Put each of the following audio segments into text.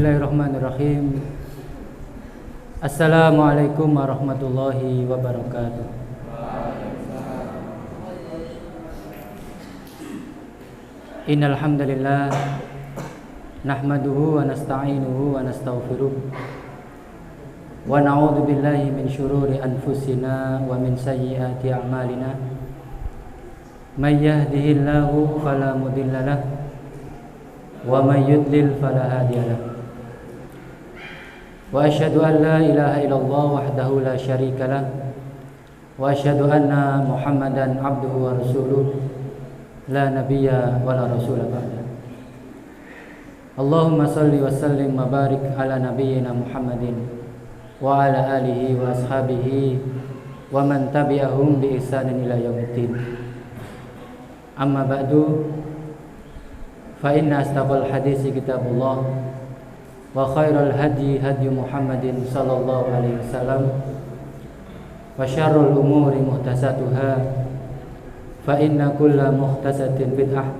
Bismillahirrahmanirrahim. Assalamualaikum warahmatullahi wabarakatuh. Innal hamdalillah nahmaduhu wa nasta'inuhu wa nastaghfiruh wa na'udzu billahi min syururi anfusina wa min sayyiati a'malina. May yahdihillahu fala mudilla lahu wa may yudlil fala hadiya lahu. Wa asyhadu an la ilaha illallah wahdahu la syarika lah wa asyhadu anna Muhammadan abduhu wa rasuluh la nabiyya wa la rasula ba'da. Allahumma salli wa sallim wa barik ala nabiyyina Muhammadin wa ala alihi wa ashabihi wa man tabi'ahum bi ihsanin ila yaumiddin. Amma ba'du, fa inna asdaqal hadisi kitabullah wa khairal hadi hadi Muhammadin sallallahu alaihi wasallam wa syarrul umuri muhtasatuhā fa inna kulla muhtasatin bid'ah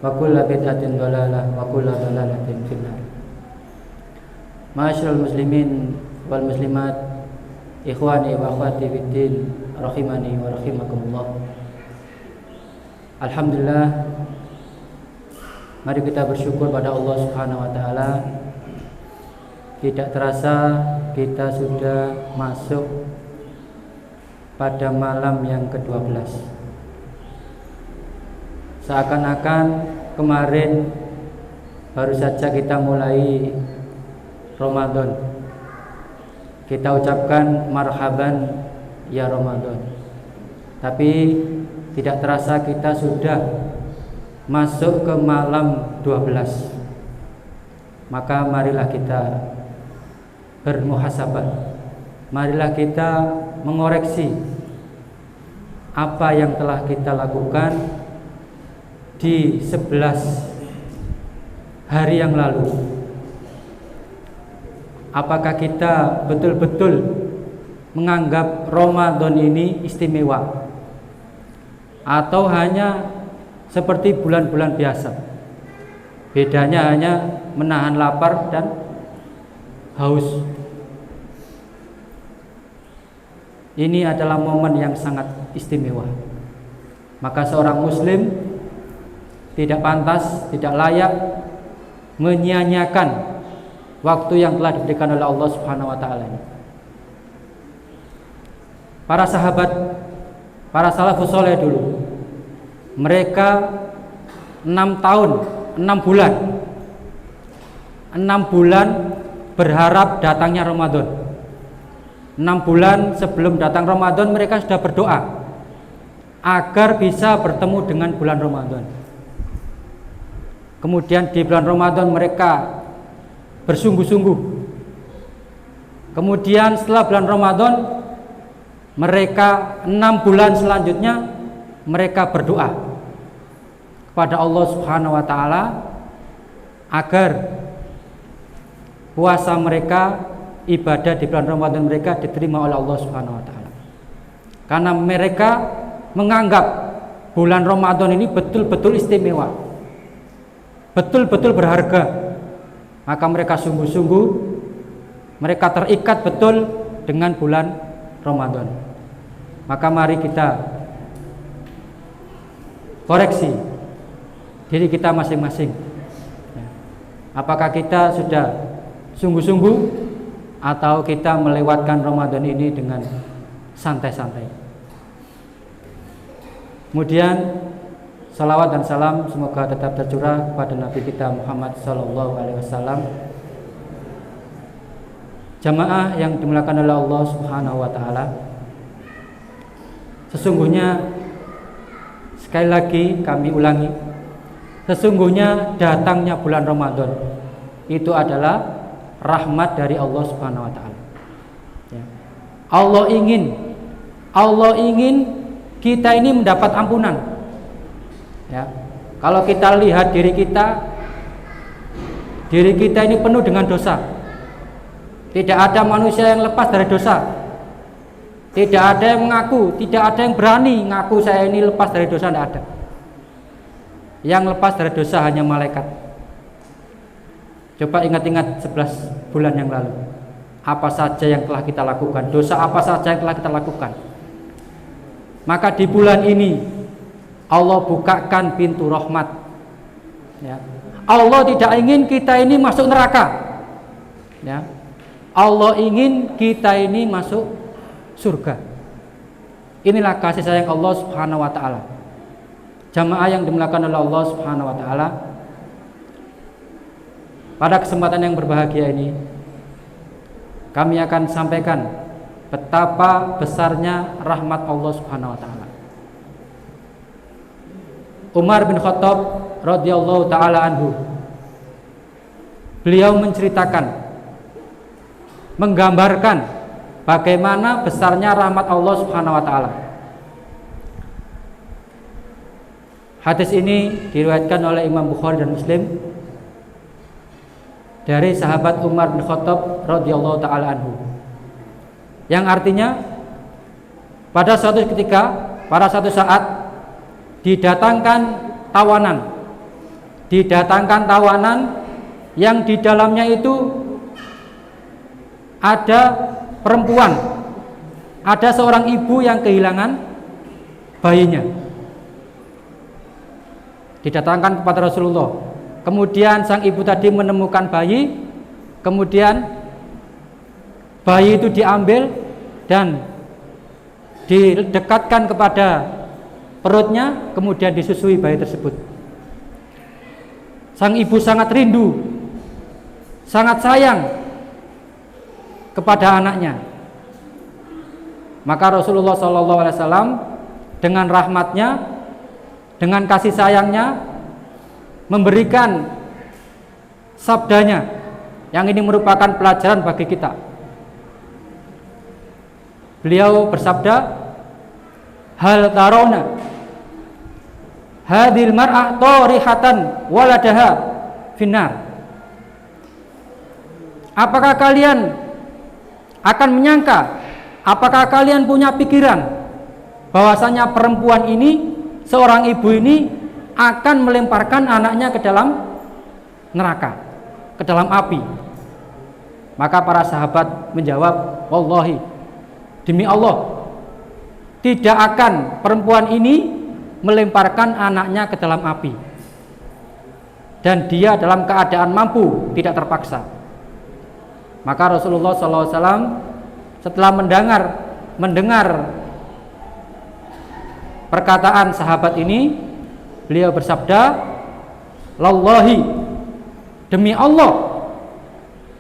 wa kulla bid'atin dhalalah wa kulla dhalalatin finnar. Ma'asyiral muslimin wal muslimat, ikhwani wa akhwati fiddin, rahimani wa rahimakumullah. Alhamdulillah, mari kita bersyukur pada Allah Subhanahu wa taala. Tidak terasa kita sudah masuk pada malam yang ke-12. Seakan-akan kemarin baru saja kita mulai Ramadan. Kita ucapkan marhaban ya Ramadan. Tapi tidak terasa kita sudah masuk ke malam 12. Maka marilah kita bermuhasabah. Marilah kita mengoreksi apa yang telah kita lakukan di 11 hari yang lalu. Apakah kita betul-betul menganggap Ramadan ini istimewa, atau hanya seperti bulan-bulan biasa? Bedanya hanya menahan lapar dan haus. Ini adalah momen yang sangat istimewa. Maka seorang muslim tidak pantas, tidak layak menyia-nyiakan waktu yang telah diberikan oleh Allah Subhanahu wa taala ini. Para sahabat, para salafus saleh dulu, mereka 6 tahun, 6 bulan berharap datangnya Ramadan. 6 bulan sebelum datang Ramadan mereka sudah berdoa agar bisa bertemu dengan bulan Ramadan. Kemudian di bulan Ramadan mereka bersungguh-sungguh. Kemudian setelah bulan Ramadan mereka 6 bulan selanjutnya mereka berdoa kepada Allah Subhanahu wa taala agar puasa mereka, ibadah di bulan Ramadan mereka diterima oleh Allah Subhanahu wa taala. Karena mereka menganggap bulan Ramadan ini betul-betul istimewa, betul-betul berharga. Maka mereka sungguh-sungguh, mereka terikat betul dengan bulan Ramadan. Maka mari kita koreksi diri kita masing-masing. Apakah kita sudah sungguh-sungguh atau kita melewatkan Ramadan ini dengan santai-santai? Kemudian salawat dan salam semoga tetap tercurah kepada Nabi kita Muhammad sallallahu alaihi wasallam. Jamaah yang dimuliakan oleh Allah Subhanahu wa taala, sesungguhnya sekali lagi kami ulangi, sesungguhnya datangnya bulan Ramadan itu adalah rahmat dari Allah Subhanahu wa taala. Ya. Allah ingin kita ini mendapat ampunan. Ya. Kalau kita lihat diri kita ini penuh dengan dosa. Tidak ada manusia yang lepas dari dosa. Tidak ada yang mengaku, tidak ada yang berani ngaku saya ini lepas dari dosa, tidak ada. Yang lepas dari dosa hanya malaikat. Coba ingat-ingat 11 bulan yang lalu. Apa saja yang telah kita lakukan, dosa apa saja yang telah kita lakukan. Maka di bulan ini Allah bukakan pintu rahmat, ya. Allah tidak ingin kita ini masuk neraka, ya. Allah ingin kita ini masuk surga. Inilah kasih sayang Allah Subhanahu wa taala. Jamaah yang dimuliakan oleh Allah Subhanahu wa taala, pada kesempatan yang berbahagia ini kami akan sampaikan betapa besarnya rahmat Allah Subhanahu wa taala. Umar bin Khattab radhiyallahu taala anhu, beliau menceritakan, menggambarkan bagaimana besarnya rahmat Allah Subhanahu wa taala. Hadis ini diriwayatkan oleh Imam Bukhari dan Muslim dari sahabat Umar bin Khattab radhiyallahu taala anhu, yang artinya pada suatu ketika, pada suatu saat didatangkan tawanan yang di dalamnya itu ada perempuan, ada seorang ibu yang kehilangan bayinya. Didatangkan kepada Rasulullah. Kemudian sang ibu tadi menemukan bayi, kemudian bayi itu diambil dan didekatkan kepada perutnya, kemudian disusui bayi tersebut. Sang ibu sangat rindu, sangat sayang kepada anaknya. Maka Rasulullah SAW dengan rahmatnya, dengan kasih sayangnya, memberikan sabdanya yang ini merupakan pelajaran bagi kita. Beliau bersabda, hal tarawna hadhil mar'ah tarihatan waladaha finnar. Apakah kalian akan menyangka, apakah kalian punya pikiran bahwasanya perempuan ini, seorang ibu ini akan melemparkan anaknya ke dalam neraka, ke dalam api? Maka para sahabat menjawab, wallahi, demi Allah, tidak akan perempuan ini melemparkan anaknya ke dalam api, dan dia dalam keadaan mampu, tidak terpaksa. Maka Rasulullah SAW setelah mendengar perkataan sahabat ini, beliau bersabda, lallahi, demi Allah,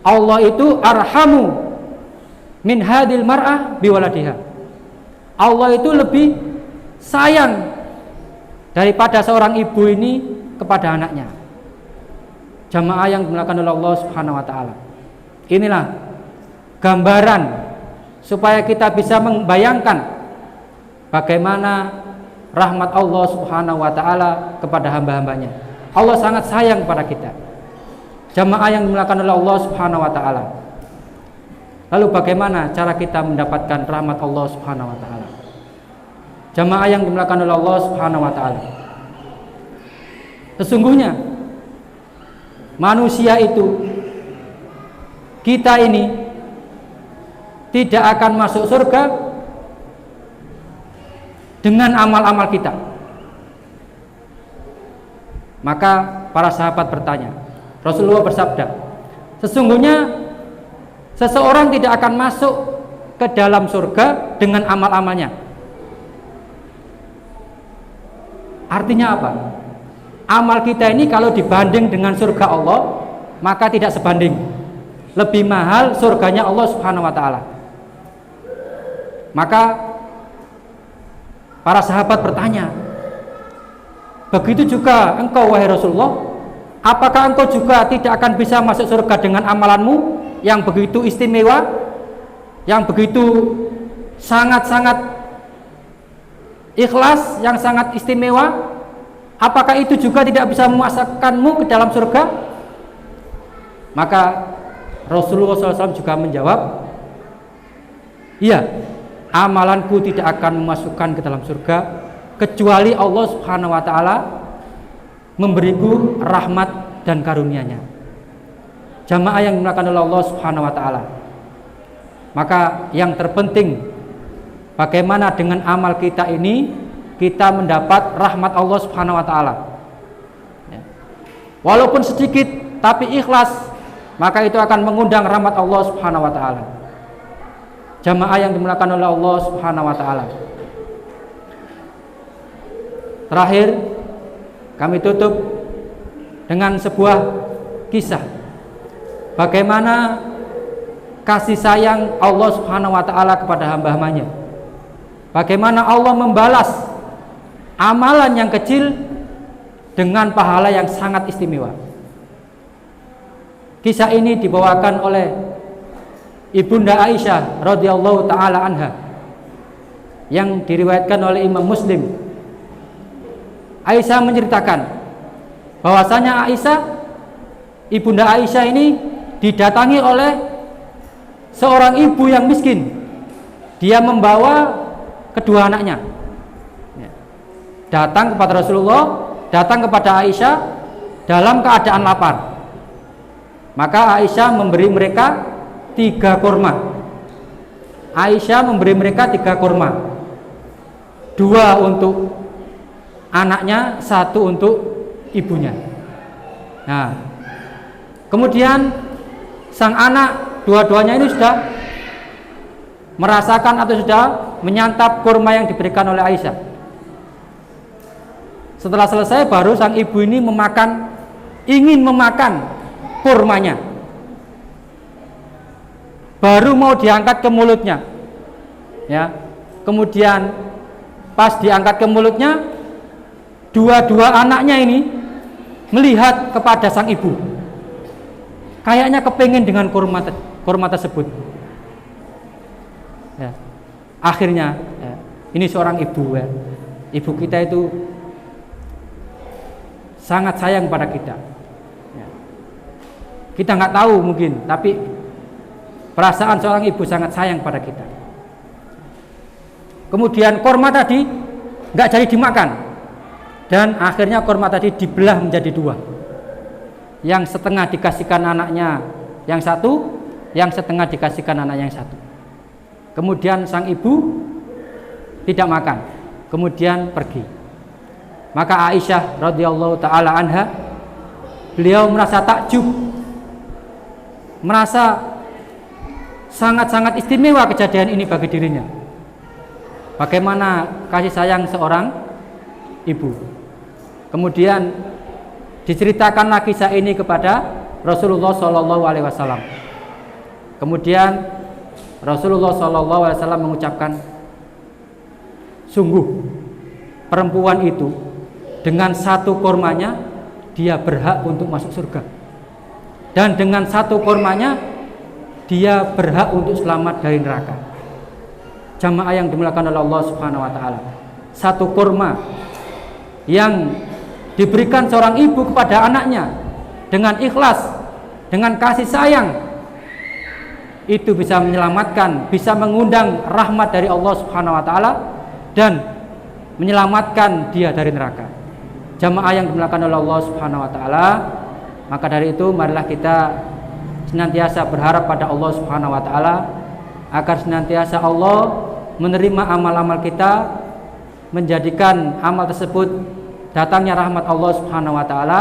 Allah itu arhamu min hadil mar'ah biwaladiha. Allah itu lebih sayang daripada seorang ibu ini kepada anaknya. Jamaah yang dimuliakan oleh Allah Subhanahu wa taala. Inilah gambaran supaya kita bisa membayangkan bagaimana rahmat Allah Subhanahu wa taala kepada hamba-hambanya. Allah sangat sayang kepada kita. Jamaah yang dimuliakan oleh Allah Subhanahu wa taala. Lalu bagaimana cara kita mendapatkan rahmat Allah Subhanahu wa taala? Jamaah yang dimuliakan oleh Allah Subhanahu wa taala. Sesungguhnya manusia itu, kita ini tidak akan masuk surga dengan amal-amal kita. Maka para sahabat bertanya, Rasulullah bersabda, sesungguhnya seseorang tidak akan masuk ke dalam surga dengan amal-amalnya. Artinya apa? Amal kita ini kalau dibanding dengan surga Allah, maka tidak sebanding. Lebih mahal surganya Allah Subhanahu wa taala. Maka para sahabat bertanya, begitu juga engkau wahai Rasulullah, apakah engkau juga tidak akan bisa masuk surga dengan amalanmu yang begitu istimewa, yang begitu sangat-sangat ikhlas, yang sangat istimewa? Apakah itu juga tidak bisa memasukkanmu ke dalam surga? Maka Rasulullah SAW juga menjawab, iya, amalanku tidak akan memasukkan ke dalam surga kecuali Allah Subhanahu wa taala memberiku rahmat dan karunia-Nya. Jamaah yang dimuliakan oleh Allah Subhanahu wa taala. Maka yang terpenting bagaimana dengan amal kita ini kita mendapat rahmat Allah Subhanahu wa taala. Ya. Walaupun sedikit tapi ikhlas, maka itu akan mengundang rahmat Allah Subhanahu wa taala. Jamaah yang dimuliakan oleh Allah Subhanahu wa taala. Terakhir kami tutup dengan sebuah kisah bagaimana kasih sayang Allah Subhanahu wa taala kepada hamba-hambanya. Bagaimana Allah membalas amalan yang kecil dengan pahala yang sangat istimewa. Kisah ini dibawakan oleh Ibunda Aisyah radhiyallahu taala anha yang diriwayatkan oleh Imam Muslim. Aisyah menceritakan bahwasanya Ibunda Aisyah ini didatangi oleh seorang ibu yang miskin. Dia membawa kedua anaknya. Datang kepada Rasulullah, datang kepada Aisyah dalam keadaan lapar. Maka Aisyah memberi mereka 3 kurma. Aisyah memberi mereka 3 kurma. 2 untuk anaknya, 1 untuk ibunya. Nah, kemudian sang anak dua-duanya ini sudah merasakan atau sudah menyantap kurma yang diberikan oleh Aisyah. Setelah selesai baru sang ibu ini ingin memakan kurmanya. Baru mau diangkat ke mulutnya. Ya. Kemudian pas diangkat ke mulutnya, dua-dua anaknya ini melihat kepada sang ibu. Kayaknya kepingin dengan kurma tersebut. Ya. Akhirnya ya, ini seorang ibu ya. Ibu kita itu sangat sayang pada kita. Ya. Kita nggak tahu mungkin, tapi perasaan seorang ibu sangat sayang pada kita. Kemudian kurma tadi nggak jadi dimakan, dan akhirnya kurma tadi dibelah menjadi 2. Yang setengah dikasihkan anaknya yang 1, yang setengah dikasihkan anak yang 1. Kemudian sang ibu tidak makan, kemudian pergi. Maka Aisyah radhiyallahu taala anha, beliau merasa takjub, merasa sangat-sangat istimewa kejadian ini bagi dirinya. Bagaimana kasih sayang seorang ibu. Kemudian diceritakanlah kisah ini kepada Rasulullah Shallallahu Alaihi Wasallam. Kemudian Rasulullah Shallallahu Alaihi Wasallam mengucapkan, sungguh perempuan itu dengan 1 kurmanya dia berhak untuk masuk surga, dan dengan 1 kurmanya dia berhak untuk selamat dari neraka. Jamaah yang dimuliakan oleh Allah Subhanahu wa taala, 1 kurma yang diberikan seorang ibu kepada anaknya dengan ikhlas, dengan kasih sayang, itu bisa menyelamatkan, bisa mengundang rahmat dari Allah Subhanahu wa taala dan menyelamatkan dia dari neraka. Jamaah yang dimuliakan oleh Allah Subhanahu wa taala, maka dari itu marilah kita senantiasa berharap pada Allah Subhanahu wa taala agar senantiasa Allah menerima amal-amal kita, menjadikan amal tersebut datangnya rahmat Allah Subhanahu wa taala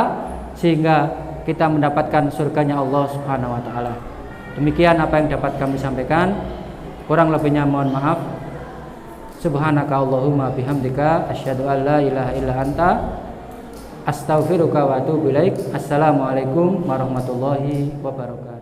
sehingga kita mendapatkan surganya Allah Subhanahu wa taala. Demikian apa yang dapat kami sampaikan. Kurang lebihnya mohon maaf. Subhanaka Allahumma bihamdika asyhadu an la ilaha illa anta astaghfiruka wa atubu ilaik. Assalamualaikum warahmatullahi wabarakatuh.